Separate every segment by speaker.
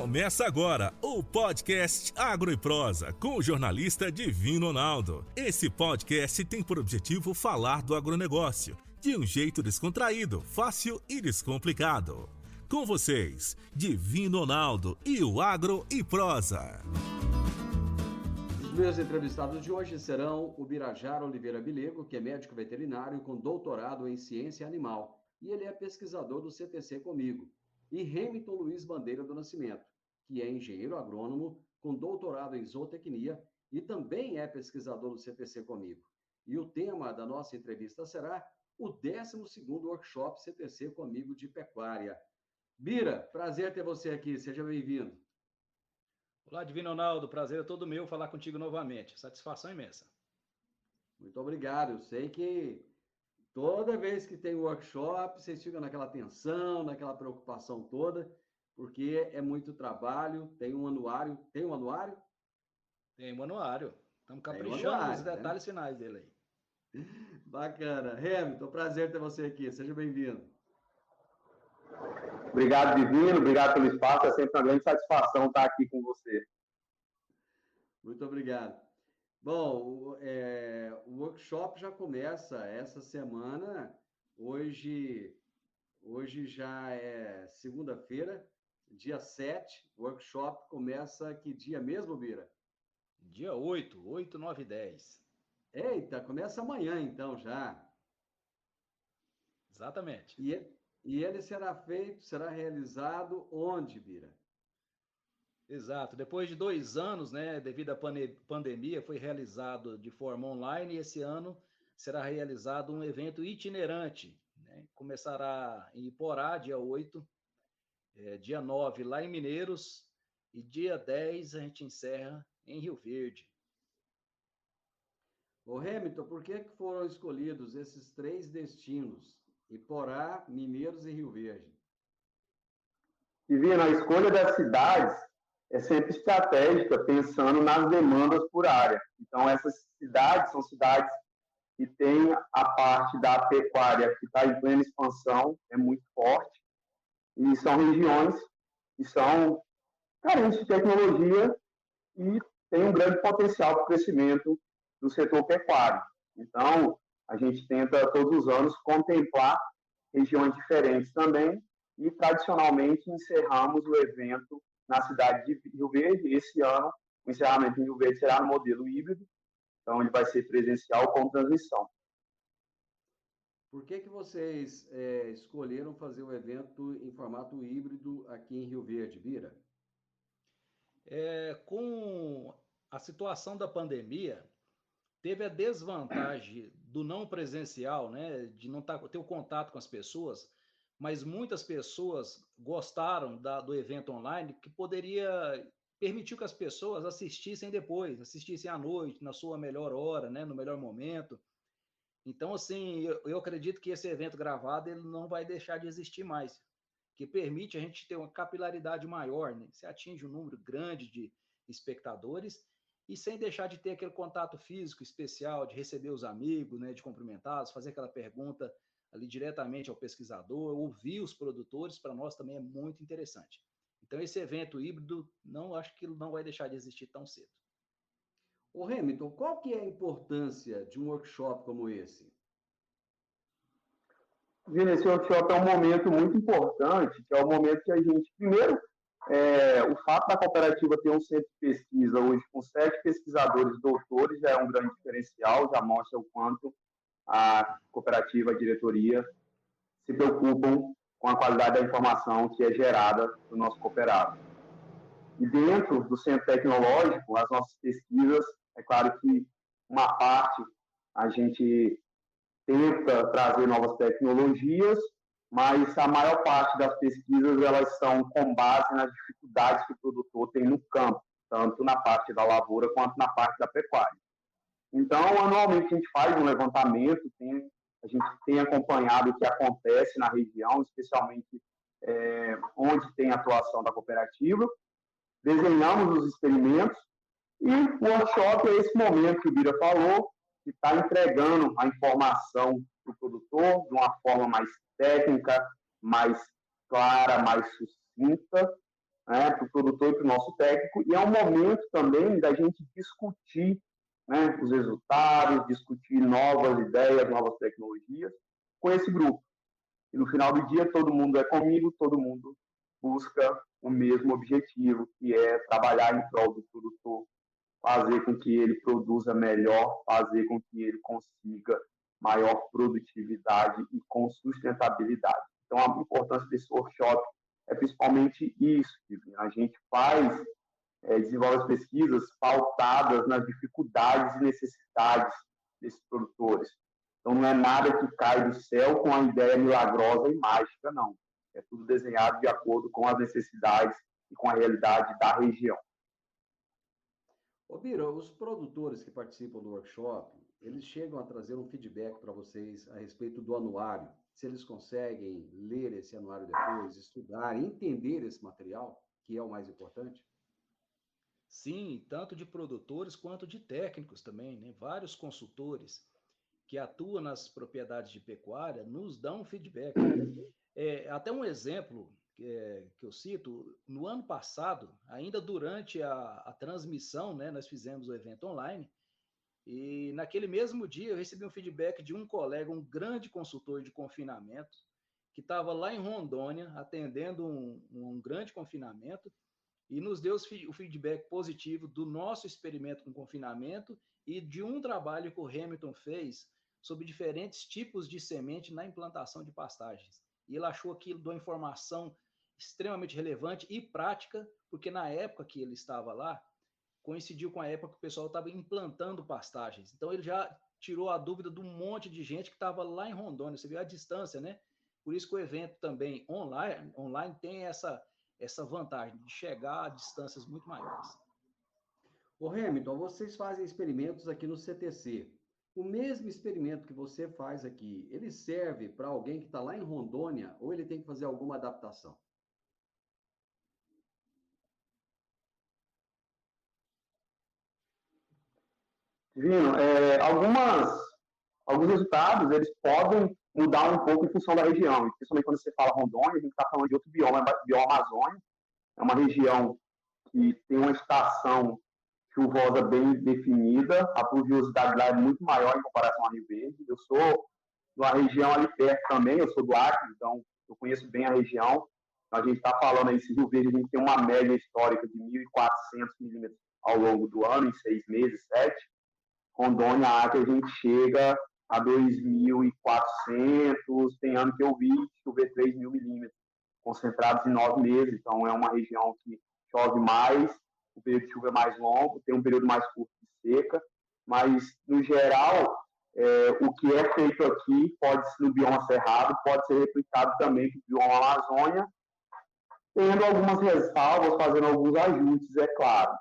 Speaker 1: Começa agora o podcast Agro e Prosa com o jornalista Divino Ronaldo. Esse podcast tem por objetivo falar do agronegócio de um jeito descontraído, fácil e descomplicado. Com vocês, Divino Ronaldo e o Agro e Prosa.
Speaker 2: Os meus entrevistados de hoje serão o Birajara Oliveira Bilego, que é médico veterinário com doutorado em ciência animal, e ele é pesquisador do CTC Comigo. E Hamilton Luiz Bandeira do Nascimento, que é engenheiro agrônomo com doutorado em zootecnia e também é pesquisador do CTC Comigo. E o tema da nossa entrevista será o 12º Workshop CTC Comigo de Pecuária. Bira, prazer ter você aqui, seja bem-vindo.
Speaker 3: Olá, Divino Ronaldo, prazer é todo meu falar contigo novamente, satisfação imensa.
Speaker 2: Muito obrigado, eu sei que toda vez que tem workshop, vocês ficam naquela tensão, naquela preocupação toda, porque é muito trabalho, tem um anuário. Tem um anuário?
Speaker 3: Tem um anuário. Estamos caprichando nos detalhes finais dele aí.
Speaker 2: Bacana. Hamilton, prazer ter você aqui. Seja bem-vindo.
Speaker 4: Obrigado, Divino. Obrigado pelo espaço. É sempre uma grande satisfação estar aqui com você.
Speaker 2: Muito obrigado. Bom, o workshop já começa essa semana. Hoje já é segunda-feira, dia 7. O workshop começa que dia mesmo, Bira?
Speaker 3: Dia 8, 9 e 10.
Speaker 2: Eita, começa amanhã então já.
Speaker 3: Exatamente.
Speaker 2: E ele será realizado onde, Bira?
Speaker 3: Exato. Depois de 2 anos, né, devido à pandemia, foi realizado de forma online e esse ano será realizado um evento itinerante, né? Começará em Iporá, dia 8, dia 9 lá em Mineiros e dia 10 a gente encerra em Rio Verde.
Speaker 2: Ô Hamilton, por que foram escolhidos esses 3 destinos? Iporá, Mineiros e Rio Verde.
Speaker 4: Divino, a escolha das cidades é sempre estratégica, pensando nas demandas por área. Então, essas cidades são cidades que têm a parte da pecuária que está em plena expansão, é muito forte, e são regiões que são carentes de tecnologia e têm um grande potencial para o crescimento do setor pecuário. Então, a gente tenta, todos os anos, contemplar regiões diferentes também e, tradicionalmente, encerramos o evento na cidade de Rio Verde. Esse ano, o encerramento em Rio Verde será no modelo híbrido, então ele vai ser presencial com transmissão.
Speaker 2: Por que vocês escolheram fazer o evento em formato híbrido aqui em Rio Verde, Bira?
Speaker 3: Com a situação da pandemia, teve a desvantagem do não presencial, né, de não ter o contato com as pessoas, mas muitas pessoas gostaram do evento online, que poderia permitir que as pessoas assistissem depois, assistissem à noite, na sua melhor hora, né, no melhor momento. Então, assim, eu acredito que esse evento gravado ele não vai deixar de existir mais, que permite a gente ter uma capilaridade maior, né? Você atinge um número grande de espectadores e sem deixar de ter aquele contato físico especial, de receber os amigos, né, de cumprimentá-los, fazer aquela pergunta ali diretamente ao pesquisador, ouvir os produtores, para nós também é muito interessante. Então, esse evento híbrido, acho que não vai deixar de existir tão cedo.
Speaker 2: Ô Hamilton, qual que é a importância de um workshop como esse?
Speaker 4: Vini, esse workshop é um momento muito importante, que é o momento que a gente, primeiro, o fato da cooperativa ter um centro de pesquisa hoje com 7 pesquisadores doutores já é um grande diferencial, já mostra o quanto a cooperativa, a diretoria, se preocupam com a qualidade da informação que é gerada no nosso cooperado. E dentro do centro tecnológico, as nossas pesquisas, é claro que uma parte a gente tenta trazer novas tecnologias, mas a maior parte das pesquisas elas são com base nas dificuldades que o produtor tem no campo, tanto na parte da lavoura quanto na parte da pecuária. Então, anualmente a gente faz um levantamento, a gente tem acompanhado o que acontece na região, especialmente onde tem atuação da cooperativa, desenhamos os experimentos e o workshop é esse momento que o Bira falou, que está entregando a informação para o produtor de uma forma mais técnica, mais clara, mais sucinta, né, para o produtor e para o nosso técnico, e é um momento também da gente discutir, né, os resultados, discutir novas ideias, novas tecnologias com esse grupo. E no final do dia, todo mundo é comigo, todo mundo busca o mesmo objetivo, que é trabalhar em prol do produtor, fazer com que ele produza melhor, fazer com que ele consiga maior produtividade e com sustentabilidade. Então, a importância desse workshop é principalmente isso, a gente desenvolve as pesquisas pautadas nas dificuldades e necessidades desses produtores. Então, não é nada que cai do céu com a ideia milagrosa e mágica, não. É tudo desenhado de acordo com as necessidades e com a realidade da região.
Speaker 2: Ô, Bira, os produtores que participam do workshop, eles chegam a trazer um feedback para vocês a respeito do anuário. Se eles conseguem ler esse anuário depois, estudar, entender esse material, que é o mais importante?
Speaker 3: Sim, tanto de produtores quanto de técnicos também, né? Vários consultores que atuam nas propriedades de pecuária nos dão feedback. Até um exemplo que eu cito, no ano passado, ainda durante a transmissão, né, nós fizemos o evento online, e naquele mesmo dia eu recebi um feedback de um colega, um grande consultor de confinamento, que estava lá em Rondônia, atendendo um grande confinamento, e nos deu o feedback positivo do nosso experimento com confinamento e de um trabalho que o Hamilton fez sobre diferentes tipos de semente na implantação de pastagens. E ele achou aquilo de uma informação extremamente relevante e prática, porque na época que ele estava lá, coincidiu com a época que o pessoal estava implantando pastagens. Então, ele já tirou a dúvida de um monte de gente que estava lá em Rondônia. Você viu a distância, né? Por isso que o evento também online tem essa vantagem de chegar a distâncias muito maiores.
Speaker 2: Ô, Hamilton, vocês fazem experimentos aqui no CTC. O mesmo experimento que você faz aqui, ele serve para alguém que está lá em Rondônia ou ele tem que fazer alguma adaptação?
Speaker 4: Divino, alguns resultados eles podem mudar um pouco em função da região, principalmente quando você fala Rondônia, a gente está falando de outro bioma Amazônia, é uma região que tem uma estação chuvosa bem definida, a pluviosidade lá é muito maior em comparação a Rio Verde. Eu sou de uma região ali perto também, eu sou do Acre, então eu conheço bem a região. A gente está falando aí, se Rio Verde a gente tem uma média histórica de 1.400 milímetros ao longo do ano, em 6 meses, 7. Rondônia, Acre, a gente chega a 2.400, tem ano que eu vi chover 3.000 milímetros, concentrados em 9 meses, então é uma região que chove mais, o período de chuva é mais longo, tem um período mais curto de seca, mas, no geral, o que é feito aqui pode ser no bioma Cerrado, pode ser replicado também no bioma Amazônia, tendo algumas ressalvas, fazendo alguns ajustes, é claro.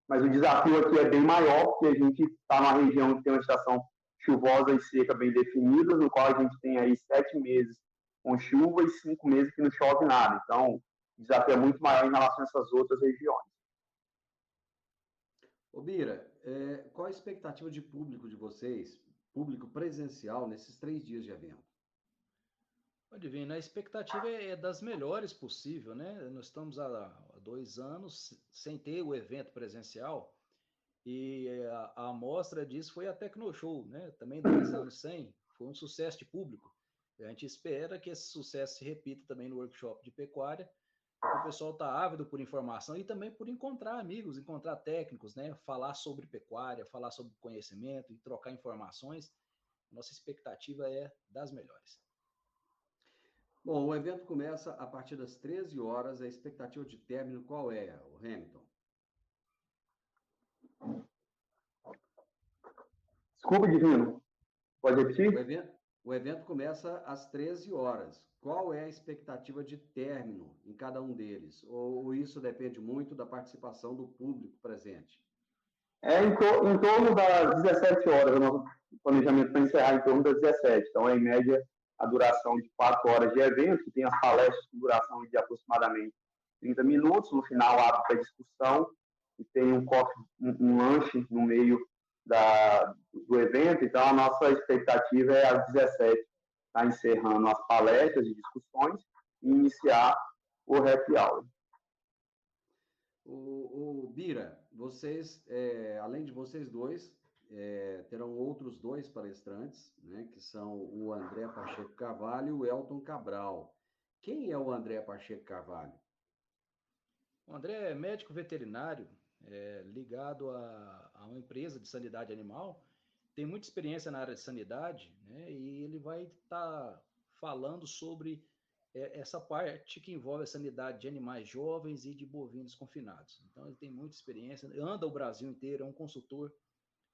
Speaker 4: Mas o desafio aqui é bem maior, porque a gente está numa região que tem uma estação chuvosa e seca bem definida, no qual a gente tem aí 7 meses com chuva e 5 meses que não chove nada. Então, o desafio é muito maior em relação a essas outras regiões.
Speaker 2: Ô, Bira, qual a expectativa de público de vocês, público presencial, nesses 3 dias de evento?
Speaker 3: Divino, a expectativa é das melhores possível, né? Nós estamos há 2 anos sem ter o evento presencial e a amostra disso foi a Tecnoshow, né? Também 2 anos sem, foi um sucesso de público. A gente espera que esse sucesso se repita também no workshop de pecuária, porque o pessoal está ávido por informação e também por encontrar amigos, encontrar técnicos, né? Falar sobre pecuária, falar sobre conhecimento e trocar informações. Nossa expectativa é das melhores.
Speaker 2: Bom, o evento começa a partir das 13 horas. A expectativa de término qual é, o Hamilton?
Speaker 4: Desculpa, Divino. Pode repetir?
Speaker 2: O evento começa às 13 horas. Qual é a expectativa de término em cada um deles? Ou isso depende muito da participação do público presente?
Speaker 4: Em torno das 17 horas. O nosso planejamento para encerrar em torno das 17. Então, em média, a duração de 4 horas de evento, que tem as palestras com duração de aproximadamente 30 minutos, no final abre para discussão e tem um lanche no meio do evento. Então, a nossa expectativa é às 17 estar encerrando as palestras e discussões e iniciar o happy hour.
Speaker 2: O Bira, vocês, além de vocês dois, terão outros dois palestrantes, né, que são o André Pacheco Carvalho e o Elton Cabral. Quem é o André Pacheco Carvalho?
Speaker 3: O André é médico veterinário, ligado a uma empresa de sanidade animal, tem muita experiência na área de sanidade, né, e ele vai estar falando sobre essa parte que envolve a sanidade de animais jovens e de bovinos confinados. Então, ele tem muita experiência, anda o Brasil inteiro, é um consultor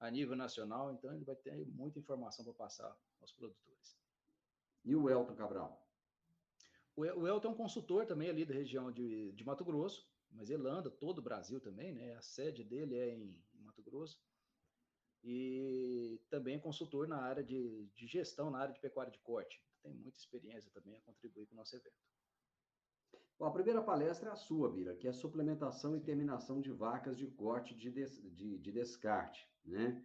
Speaker 3: a nível nacional, então ele vai ter muita informação para passar aos produtores.
Speaker 2: E o Elton Cabral?
Speaker 3: O Elton é um consultor também ali da região de Mato Grosso, mas ele anda todo o Brasil também, né? A sede dele é em Mato Grosso. E também é consultor na área de gestão, na área de pecuária de corte. Tem muita experiência também a contribuir com o nosso evento.
Speaker 2: Bom, a primeira palestra é a sua, Bira, que é suplementação e terminação de vacas de corte de descarte, né?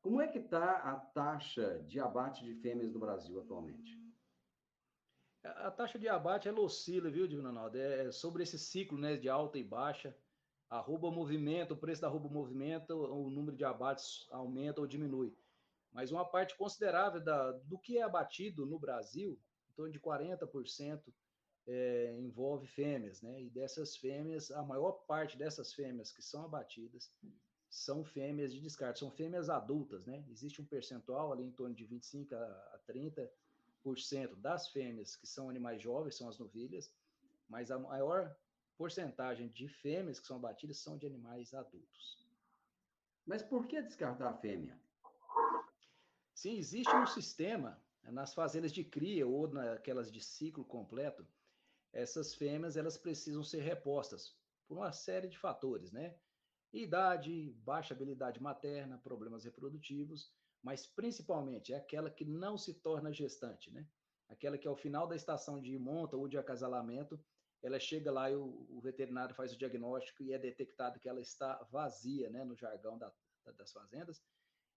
Speaker 2: Como é que está a taxa de abate de fêmeas no Brasil atualmente?
Speaker 3: A taxa de abate ela oscila, viu, Divino Ronaldo? É sobre esse ciclo, né, de alta e baixa. Arroba movimento, o preço da arroba movimento, o número de abates aumenta ou diminui. Mas uma parte considerável do que é abatido no Brasil, em torno de 40%, envolve fêmeas, né? E dessas fêmeas, a maior parte dessas fêmeas que são abatidas são fêmeas de descarte, são fêmeas adultas, né? Existe um percentual ali em torno de 25% a 30% das fêmeas que são animais jovens, são as novilhas, mas a maior porcentagem de fêmeas que são abatidas são de animais adultos.
Speaker 2: Mas por que descartar a fêmea?
Speaker 3: Sim, existe um sistema, nas fazendas de cria ou naquelas de ciclo completo, essas fêmeas elas precisam ser repostas por uma série de fatores, né? Idade, baixa habilidade materna, problemas reprodutivos, mas principalmente é aquela que não se torna gestante, né? Aquela que ao final da estação de monta ou de acasalamento, ela chega lá e o veterinário faz o diagnóstico e é detectado que ela está vazia, né, no jargão das fazendas.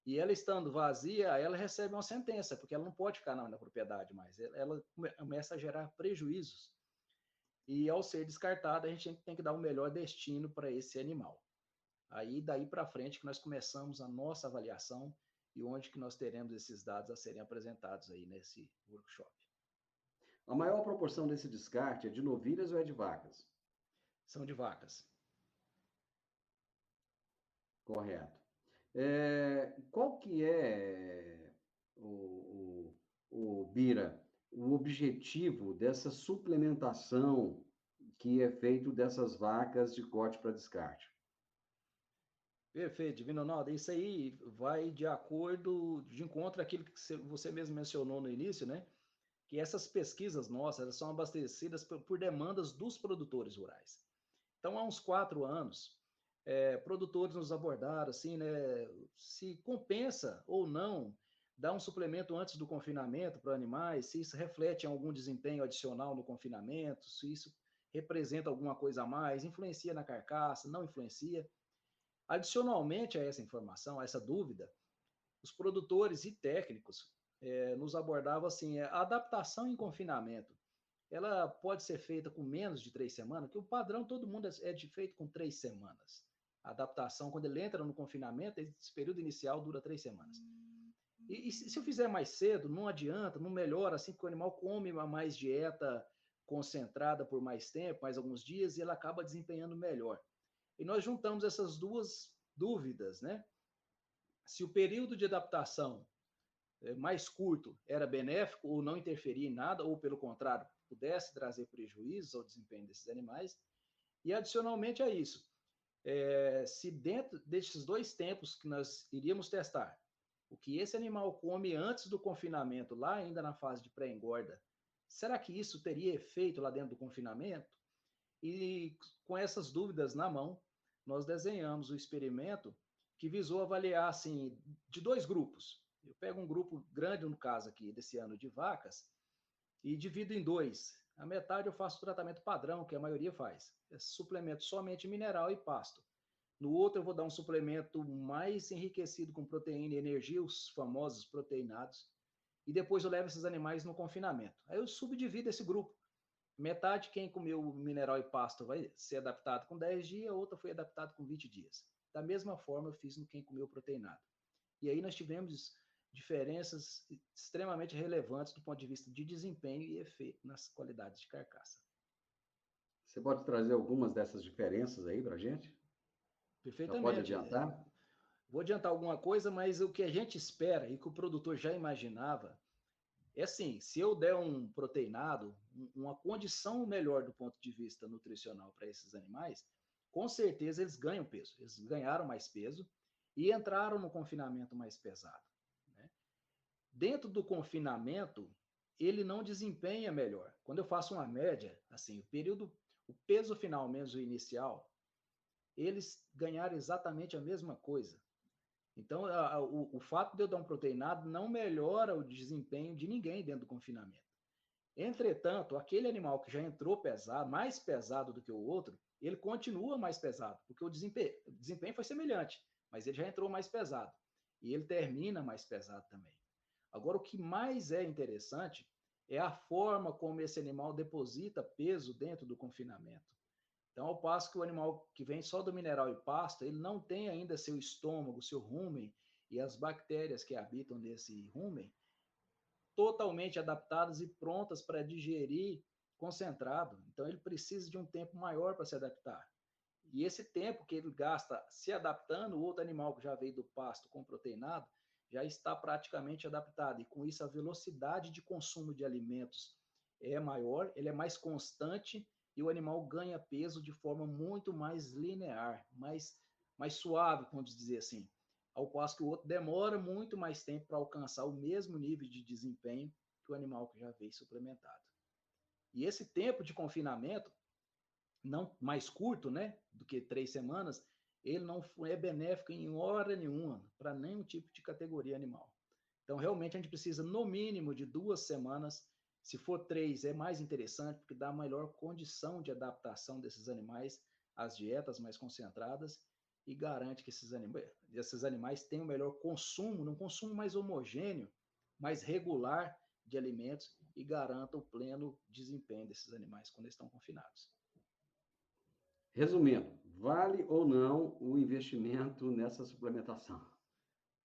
Speaker 3: E ela estando vazia, ela recebe uma sentença, porque ela não pode ficar na propriedade mais. Ela começa a gerar prejuízos. E ao ser descartada, a gente tem que dar o melhor destino para esse animal. Aí, daí para frente, que nós começamos a nossa avaliação e onde que nós teremos esses dados a serem apresentados aí nesse workshop.
Speaker 2: A maior proporção desse descarte é de novilhas ou é de vacas?
Speaker 3: São de vacas.
Speaker 2: Correto. Qual que é, o Bira, o objetivo dessa suplementação que é feito dessas vacas de corte para descarte?
Speaker 3: Perfeito, Divino Ronaldo. Isso aí vai de encontro àquilo que você mesmo mencionou no início, né? Que essas pesquisas nossas elas são abastecidas por demandas dos produtores rurais. Então, há uns 4 anos, produtores nos abordaram, assim, né? Se compensa ou não dar um suplemento antes do confinamento para animais, se isso reflete em algum desempenho adicional no confinamento, se isso representa alguma coisa a mais, influencia na carcaça, não influencia. Adicionalmente a essa informação, a essa dúvida, os produtores e técnicos nos abordavam assim, a adaptação em confinamento, ela pode ser feita com menos de 3 semanas, que o padrão todo mundo feito com 3 semanas. A adaptação, quando ele entra no confinamento, esse período inicial dura 3 semanas. E se eu fizer mais cedo, não adianta, não melhora, assim, porque o animal come uma mais dieta concentrada por mais tempo, mais alguns dias, e ele acaba desempenhando melhor. E nós juntamos essas duas dúvidas, né? Se o período de adaptação mais curto era benéfico ou não interferia em nada, ou pelo contrário, pudesse trazer prejuízos ao desempenho desses animais. E adicionalmente a isso, se dentro desses 2 tempos que nós iríamos testar, o que esse animal come antes do confinamento, lá ainda na fase de pré-engorda, será que isso teria efeito lá dentro do confinamento? E com essas dúvidas na mão, nós desenhamos o experimento que visou avaliar, assim, de 2 grupos. Eu pego um grupo grande, no caso aqui, desse ano, de vacas, e divido em 2. A metade eu faço o tratamento padrão, que a maioria faz. Suplemento somente mineral e pasto. No outro eu vou dar um suplemento mais enriquecido com proteína e energia, os famosos proteinados. E depois eu levo esses animais no confinamento. Aí eu subdivido esse grupo. Metade quem comeu mineral e pasto vai ser adaptado com 10 dias, a outra foi adaptada com 20 dias. Da mesma forma, eu fiz no quem comeu proteinado. E aí nós tivemos diferenças extremamente relevantes do ponto de vista de desempenho e efeito nas qualidades de carcaça.
Speaker 2: Você pode trazer algumas dessas diferenças aí para a gente?
Speaker 3: Perfeitamente.
Speaker 2: Já pode adiantar?
Speaker 3: Vou adiantar alguma coisa, mas o que a gente espera e que o produtor já imaginava é assim, se eu der um proteinado, uma condição melhor do ponto de vista nutricional para esses animais, com certeza eles ganham peso. Eles ganharam mais peso e entraram no confinamento mais pesado. Né? Dentro do confinamento, ele não desempenha melhor. Quando eu faço uma média, assim, o peso final menos o inicial, eles ganharam exatamente a mesma coisa. Então, o fato de eu dar um proteinado não melhora o desempenho de ninguém dentro do confinamento. Entretanto, aquele animal que já entrou pesado, mais pesado do que o outro, ele continua mais pesado, porque o desempenho foi semelhante, mas ele já entrou mais pesado. E ele termina mais pesado também. Agora, o que mais é interessante é a forma como esse animal deposita peso dentro do confinamento. Então, ao passo que o animal que vem só do mineral e pasto, ele não tem ainda seu estômago, seu rumen e as bactérias que habitam nesse rumen totalmente adaptadas e prontas para digerir concentrado. Então, ele precisa de um tempo maior para se adaptar. E esse tempo que ele gasta se adaptando, o outro animal que já veio do pasto com proteinado, já está praticamente adaptado. E com isso, a velocidade de consumo de alimentos é maior, ele é mais constante e o animal ganha peso de forma muito mais linear, mais suave, vamos dizer assim. Ao passo que o outro demora muito mais tempo para alcançar o mesmo nível de desempenho que o animal que já veio suplementado. E esse tempo de confinamento, não mais curto, né, do que 3 semanas, ele não é benéfico em hora nenhuma para nenhum tipo de categoria animal. Então, realmente, a gente precisa, no mínimo, de 2 semanas. Se for 3, é mais interessante, porque dá maior condição de adaptação desses animais às dietas mais concentradas e garante que esses animais tenham um melhor consumo, um consumo mais homogêneo, mais regular de alimentos e garanta o pleno desempenho desses animais quando estão confinados.
Speaker 2: Resumindo, vale ou não o investimento nessa suplementação?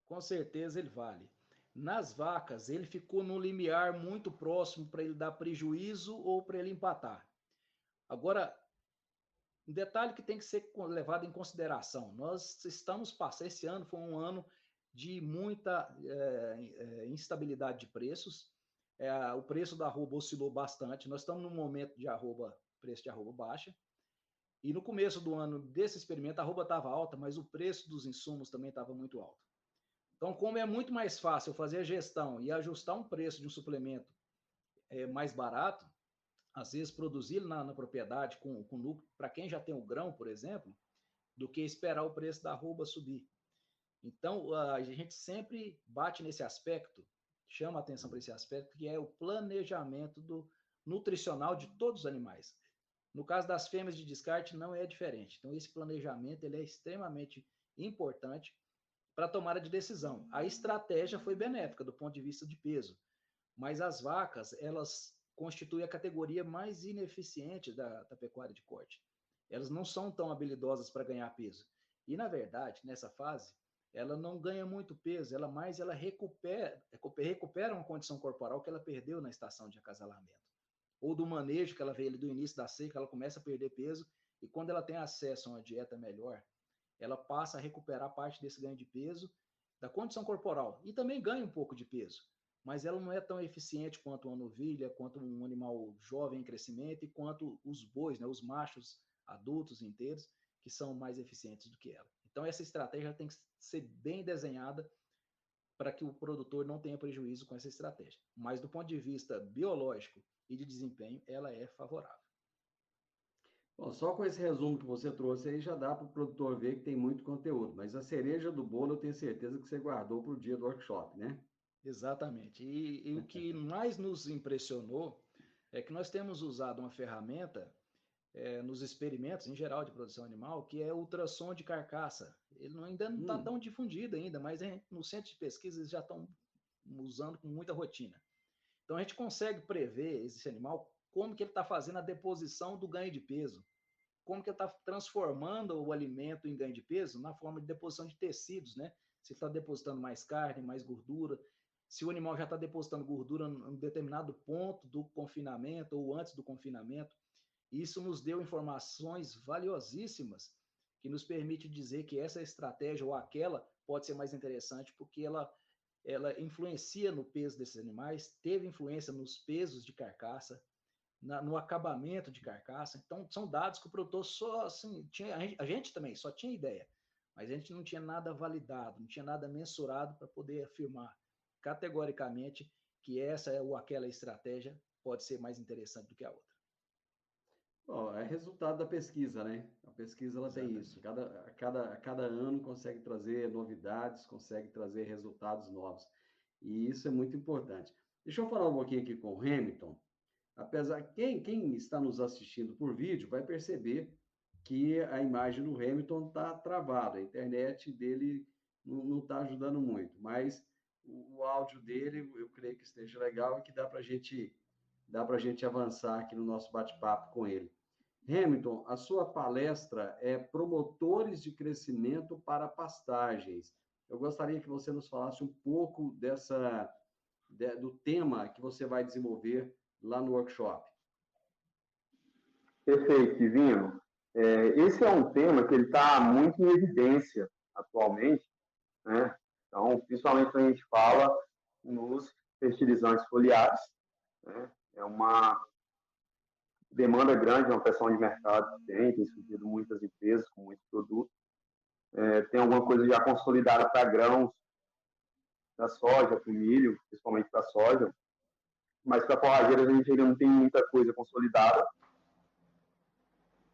Speaker 3: Com certeza ele vale. Nas vacas, ele ficou num limiar muito próximo para ele dar prejuízo ou para ele empatar. Agora, um detalhe que tem que ser levado em consideração, nós estamos passando, esse ano foi um ano de muita instabilidade de preços, o preço da arroba oscilou bastante, nós estamos num momento de preço de arroba baixa, e no começo do ano desse experimento a arroba estava alta, mas o preço dos insumos também estava muito alto. Então, como é muito mais fácil fazer a gestão e ajustar um preço de um suplemento mais barato, às vezes produzir na propriedade com lucro, para quem já tem o grão, por exemplo, do que esperar o preço da arroba subir. Então, a gente sempre bate nesse aspecto, chama a atenção para esse aspecto, que é o planejamento nutricional de todos os animais. No caso das fêmeas de descarte, não é diferente. Então, esse planejamento ele é extremamente importante para a tomada de decisão. A estratégia foi benéfica do ponto de vista de peso, mas as vacas, elas constituem a categoria mais ineficiente da pecuária de corte. Elas não são tão habilidosas para ganhar peso. E, na verdade, nessa fase, ela não ganha muito peso, ela recupera uma condição corporal que ela perdeu na estação de acasalamento. Ou do manejo que ela veio ali do início da seca, ela começa a perder peso, e quando ela tem acesso a uma dieta melhor, ela passa a recuperar parte desse ganho de peso, da condição corporal, e também ganha um pouco de peso, mas ela não é tão eficiente quanto uma novilha, quanto um animal jovem em crescimento, e quanto os bois, né, os machos adultos inteiros, que são mais eficientes do que ela. Então, essa estratégia tem que ser bem desenhada para que o produtor não tenha prejuízo com essa estratégia. Mas, do ponto de vista biológico e de desempenho, ela é favorável.
Speaker 2: Bom, só com esse resumo que você trouxe aí já dá para o produtor ver que tem muito conteúdo, mas a cereja do bolo eu tenho certeza que você guardou para o dia do workshop, né?
Speaker 3: Exatamente. E o que mais nos impressionou é que nós temos usado uma ferramenta nos experimentos, em geral, de produção animal, que é ultrassom de carcaça. Ele ainda não está tão difundido ainda, mas no centro de pesquisa eles já estão usando com muita rotina. Então a gente consegue prever esse animal como que ele está fazendo a deposição do ganho de peso, como que ele está transformando o alimento em ganho de peso na forma de deposição de tecidos, né? Se está depositando mais carne, mais gordura, se o animal já está depositando gordura em um determinado ponto do confinamento ou antes do confinamento. Isso nos deu informações valiosíssimas que nos permite dizer que essa estratégia ou aquela pode ser mais interessante porque ela influencia no peso desses animais, teve influência nos pesos de carcaça, no acabamento de carcaça. Então, são dados que o produtor só, assim, a gente também só tinha ideia, mas a gente não tinha nada validado, não tinha nada mensurado para poder afirmar categoricamente que essa ou aquela estratégia pode ser mais interessante do que a outra.
Speaker 2: Bom, é resultado da pesquisa, né? A pesquisa ela tem isso. Cada ano consegue trazer novidades, consegue trazer resultados novos. E isso é muito importante. Deixa eu falar um pouquinho aqui com o Hamilton. Apesar, quem está nos assistindo por vídeo vai perceber que a imagem do Hamilton está travada. A internet dele não está ajudando muito, mas o áudio dele eu creio que esteja legal e que dá para a gente avançar aqui no nosso bate-papo com ele. Hamilton, a sua palestra é Promotores de Crescimento para Pastagens. Eu gostaria que você nos falasse um pouco do tema que você vai desenvolver lá no workshop.
Speaker 4: Perfeito, Divino. Esse é um tema que ele está muito em evidência atualmente, né? Então, principalmente quando a gente fala nos fertilizantes foliares, né? É uma demanda grande, uma pressão de mercado que tem surgido muitas empresas com muitos produtos. Tem alguma coisa já consolidada para grãos, da soja, para o milho, principalmente para a soja, mas para forrageiras a gente ainda não tem muita coisa consolidada.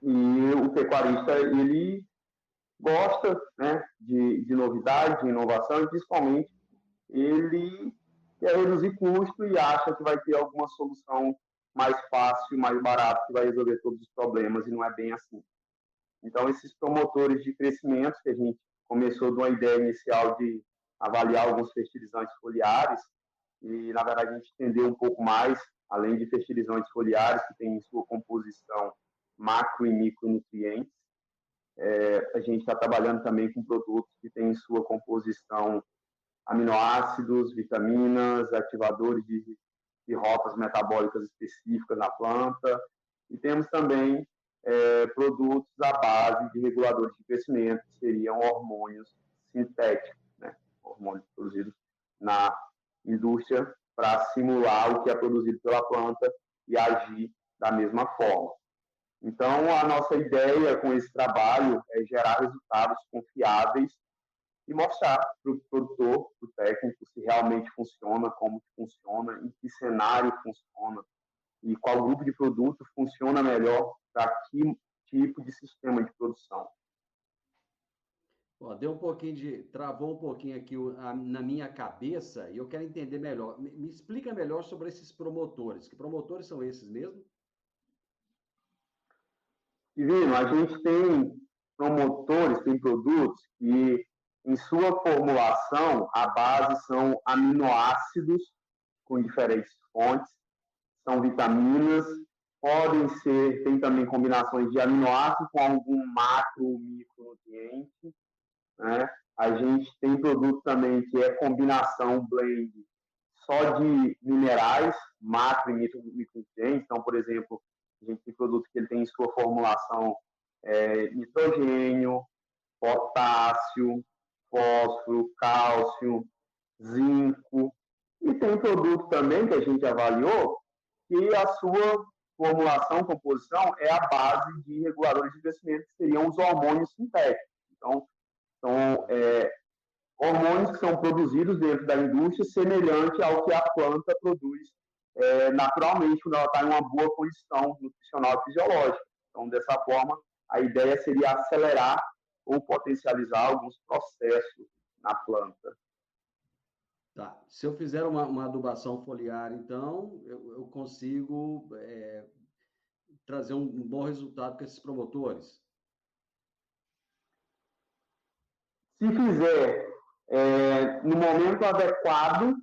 Speaker 4: E o pecuarista, ele gosta, né, de novidade, de inovação, e principalmente ele quer reduzir custo e acha que vai ter alguma solução mais fácil, mais barato, que vai resolver todos os problemas, e não é bem assim. Então, esses promotores de crescimento, que a gente começou de uma ideia inicial de avaliar alguns fertilizantes foliares, e, na verdade, a gente entendeu um pouco mais, além de fertilizantes foliares, que tem em sua composição macro e micronutrientes, a gente está trabalhando também com produtos que têm em sua composição aminoácidos, vitaminas, ativadores de rotas metabólicas específicas na planta, e temos também produtos à base de reguladores de crescimento, que seriam hormônios sintéticos, né? Hormônios produzidos na indústria para simular o que é produzido pela planta e agir da mesma forma. Então, a nossa ideia com esse trabalho é gerar resultados confiáveis e mostrar para o produtor, para o técnico, se realmente funciona, como funciona, em que cenário funciona e qual grupo de produto funciona melhor para que tipo de sistema de produção.
Speaker 2: Travou um pouquinho aqui na minha cabeça e eu quero entender melhor. Me explica melhor sobre esses promotores. Que promotores são esses mesmo?
Speaker 4: Divino, a gente tem promotores, tem produtos que, em sua formulação, a base são aminoácidos com diferentes fontes, são vitaminas, tem também combinações de aminoácidos com algum macro ou micronutriente, né? A gente tem produto também que é combinação blend só de minerais, macro e micronutrientes. Então, por exemplo, a gente tem produto que ele tem em sua formulação nitrogênio, potássio, fósforo, cálcio, zinco. E tem produto também que a gente avaliou que a sua formulação, composição, é a base de reguladores de crescimento, que seriam os hormônios sintéticos. Então, são hormônios que são produzidos dentro da indústria, semelhante ao que a planta produz naturalmente, quando ela está em uma boa condição nutricional e fisiológica. Então, dessa forma, a ideia seria acelerar ou potencializar alguns processos na planta.
Speaker 2: Tá. Se eu fizer uma adubação foliar, então, eu consigo trazer um bom resultado com esses promotores?
Speaker 4: Se fizer no momento adequado,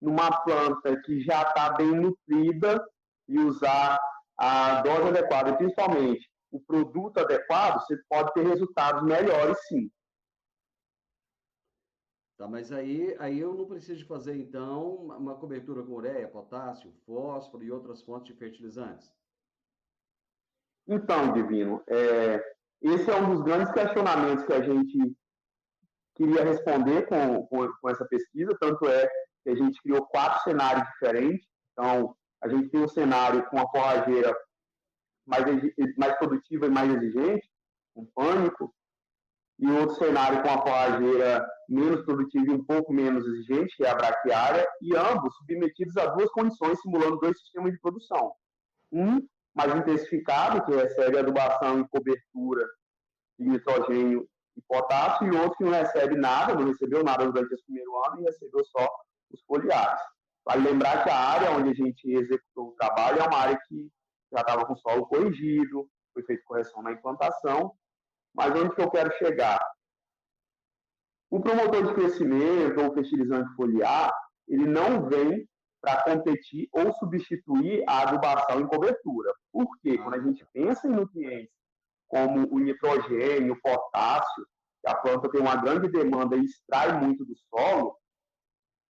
Speaker 4: numa planta que já está bem nutrida, e usar a dose adequada, e principalmente o produto adequado, você pode ter resultados melhores, sim.
Speaker 2: Tá, mas aí eu não preciso de fazer, então, uma cobertura com ureia, potássio, fósforo e outras fontes de fertilizantes?
Speaker 4: Então, Divino, esse é um dos grandes questionamentos que a gente queria responder com essa pesquisa, tanto é que a gente criou 4 cenários diferentes. Então, a gente tem um cenário com a forrageira mais produtiva e mais exigente, um pânico, e outro cenário com a forrageira menos produtiva e um pouco menos exigente, que é a braquiária, e ambos submetidos a 2 condições, simulando 2 sistemas de produção. Um mais intensificado, que recebe adubação e cobertura de nitrogênio e potássio, e outro que não recebe nada, não recebeu nada durante esse primeiro ano e recebeu só os foliares. Vale lembrar que a área onde a gente executou o trabalho é uma área que já estava com solo corrigido, foi feita correção na implantação, mas onde que eu quero chegar? O promotor de crescimento ou fertilizante foliar, ele não vem para competir ou substituir a adubação em cobertura. Por quê? Quando a gente pensa em nutrientes como o nitrogênio, o potássio, que a planta tem uma grande demanda e extrai muito do solo,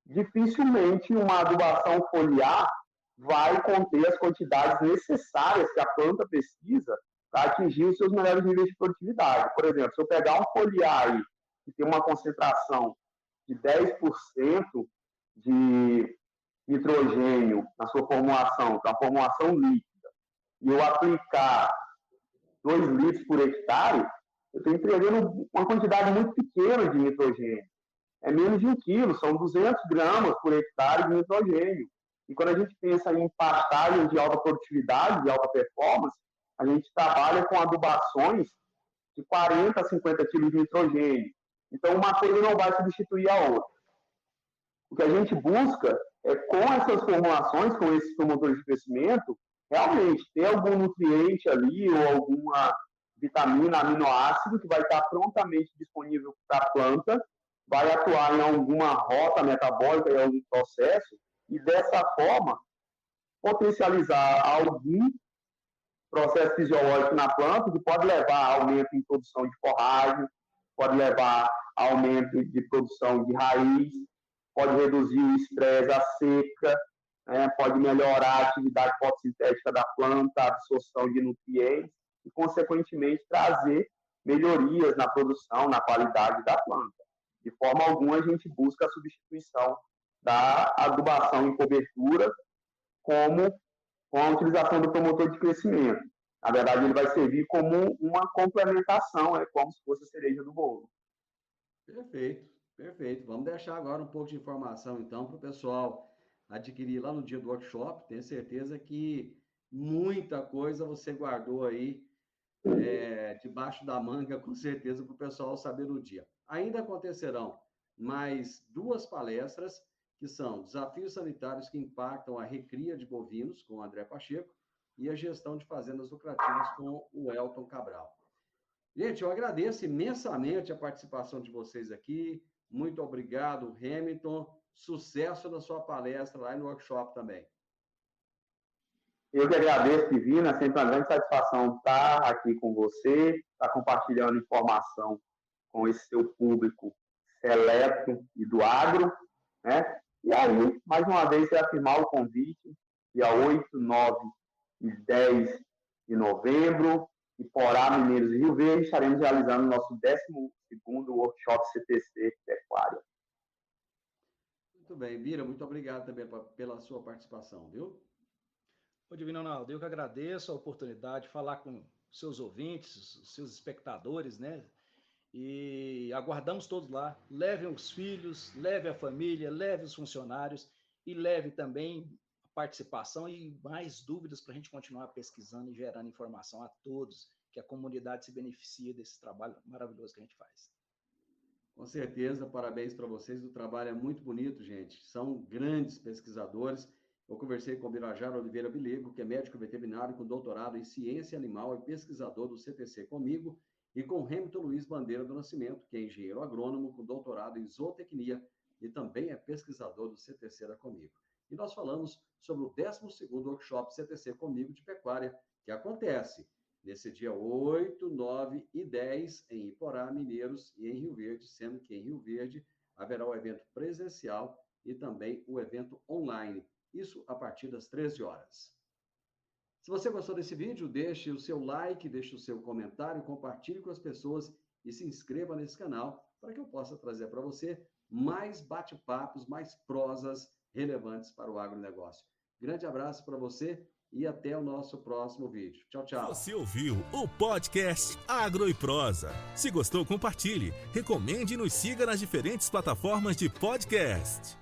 Speaker 4: dificilmente uma adubação foliar vai conter as quantidades necessárias que a planta precisa para atingir os seus melhores níveis de produtividade. Por exemplo, se eu pegar um foliar aí, que tem uma concentração de 10% de nitrogênio na sua formulação, na formulação líquida, e eu aplicar 2 litros por hectare, eu estou entregando uma quantidade muito pequena de nitrogênio. É menos de 1 quilo, são 200 gramas por hectare de nitrogênio. E quando a gente pensa em pastagens de alta produtividade, de alta performance, a gente trabalha com adubações de 40 a 50 quilos de nitrogênio. Então, uma coisa não vai substituir a outra. O que a gente busca é, com essas formulações, com esses promotores de crescimento, realmente ter algum nutriente ali ou alguma vitamina, aminoácido que vai estar prontamente disponível para a planta, vai atuar em alguma rota metabólica, em algum processo, e dessa forma potencializar algum processo fisiológico na planta que pode levar a aumento em produção de forragem, pode levar a aumento de produção de raiz, pode reduzir o estresse, a seca, pode melhorar a atividade fotossintética da planta, a absorção de nutrientes e, consequentemente, trazer melhorias na produção, na qualidade da planta. De forma alguma, a gente busca a substituição da adubação em cobertura como com a utilização do promotor de crescimento. Na verdade, ele vai servir como uma complementação, como se fosse a cereja do bolo.
Speaker 2: Perfeito, perfeito. Vamos deixar agora um pouco de informação, então, para o pessoal adquirir lá no dia do workshop. Tenho certeza que muita coisa você guardou aí debaixo da manga, com certeza, para o pessoal saber no dia. Ainda acontecerão mais 2 palestras, que são Desafios Sanitários que Impactam a Recria de Bovinos, com o André Pacheco, e a Gestão de Fazendas Lucrativas, com o Elton Cabral. Gente, eu agradeço imensamente a participação de vocês aqui. Muito obrigado, Hamilton. Sucesso na sua palestra lá no workshop também.
Speaker 4: Eu que agradeço, Divina. É sempre uma grande satisfação estar aqui com você, estar compartilhando informação com esse seu público seleto e do agro, né? E aí, mais uma vez, reafirmar o convite, dia 8, 9 e 10 de novembro, em Porá, Mineiros e Rio Verde, estaremos realizando o nosso 12º workshop CTC Pecuária.
Speaker 2: Muito bem, Bira, muito obrigado também pela sua participação, viu?
Speaker 3: Ô, Divino Ronaldo, eu que agradeço a oportunidade de falar com seus ouvintes, seus espectadores, né? E aguardamos todos lá. Levem os filhos, leve a família, leve os funcionários e leve também a participação e mais dúvidas para a gente continuar pesquisando e gerando informação a todos, que a comunidade se beneficie desse trabalho maravilhoso que a gente faz.
Speaker 2: Com certeza, parabéns para vocês. O trabalho é muito bonito, gente. São grandes pesquisadores. Eu conversei com o Birajara Oliveira Bilego, que é médico veterinário com doutorado em ciência animal e pesquisador do CTC comigo, e com Hamilton Luiz Bandeira do Nascimento, que é engenheiro agrônomo com doutorado em zootecnia e também é pesquisador do CTC da Comigo. e nós falamos sobre o 12º Workshop CTC Comigo de Pecuária, que acontece nesse dia 8, 9 e 10 em Iporá, Mineiros e em Rio Verde, sendo que em Rio Verde haverá o evento presencial e também o evento online, isso a partir das 13 horas. Se você gostou desse vídeo, deixe o seu like, deixe o seu comentário, compartilhe com as pessoas e se inscreva nesse canal para que eu possa trazer para você mais bate-papos, mais prosas relevantes para o agronegócio. Grande abraço para você e até o nosso próximo vídeo. Tchau, tchau.
Speaker 1: Você ouviu o podcast Agro e Prosa. Se gostou, compartilhe, recomende e nos siga nas diferentes plataformas de podcast.